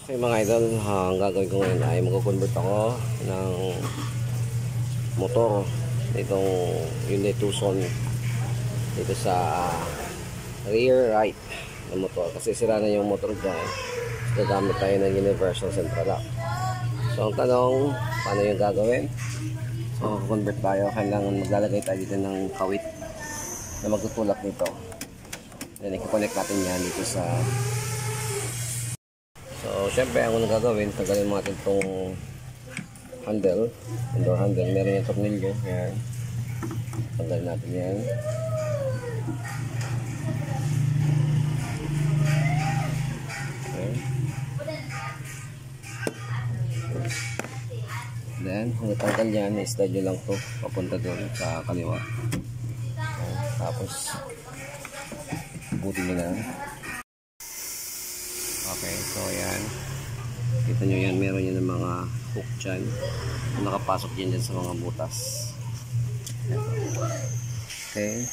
Okay mga idol, ang gagawin ko ngayon ay mag-convert ako ng motor itong Hyundai Tucson dito sa rear right ng motor kasi sira na yung motor dyan. Gagamit tayo ng universal central lock. So ang tanong, paano yung gagawin? So convert tayo, kailangan maglalagay tayo dito ng kawit na magtutulak nito. Then i-connect natin yan dito sa. So, syempre, ang unang gagawin, tagalin natin itong handle, door handle. Meron yung tornilyo. Yan. Tagalin natin yan. Okay. Then, kung natanggal yan, i-slide nyo lang ito papunta doon sa kaliwa. Tapos, butin nyo lang. Okay, so yan. Kita nyo yan, meron yan ng mga hook dyan. Nakapasok yan dyan sa mga butas. Okay.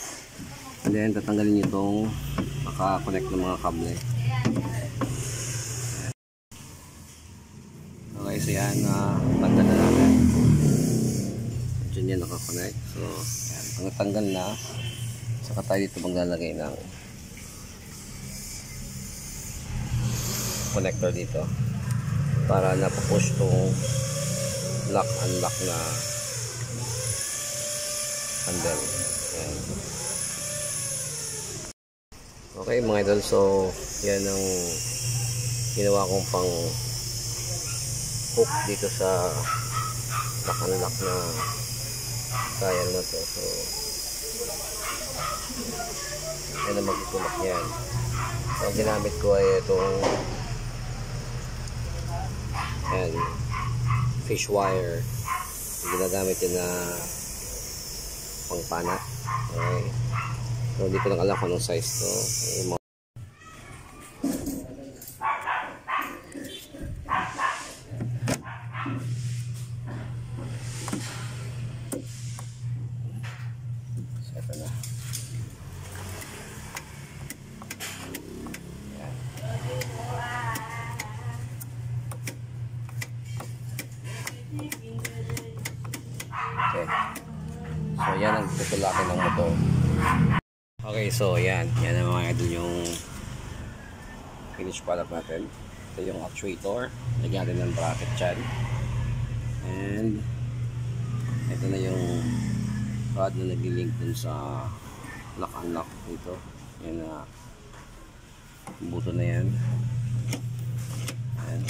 And then, tatanggalin nyo itong naka-connect ng mga kable. Okay, so yan, banda na natin. Dyan yan naka-connect. So, yan. Ang natanggal na, saka tayo dito maglalagay ng connector dito para napapush tong lock unlock na handle. Ayan. Okay mga idol, so yan ang ginawa kong pang hook dito sa lock unlock na tire na to. So yan ang magtutulak yan. So ang ginamit ko ay itong and fish wire. Ginagamit yun na pangpana. Okay. So hindi ko lang alam kung anong size to. So ito na. Okay. So yan ang tutulakin ng motor. Okay, so yan ang mga idol yung finished product natin. Ito yung actuator. Lagyan natin ng bracket dyan. And ito na yung rod na nag-link dun sa lock unlock dito. Yan na buto na yan. Ayan.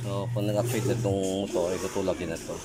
So kung nag-actuate na itong motor, itutulak yun na ito.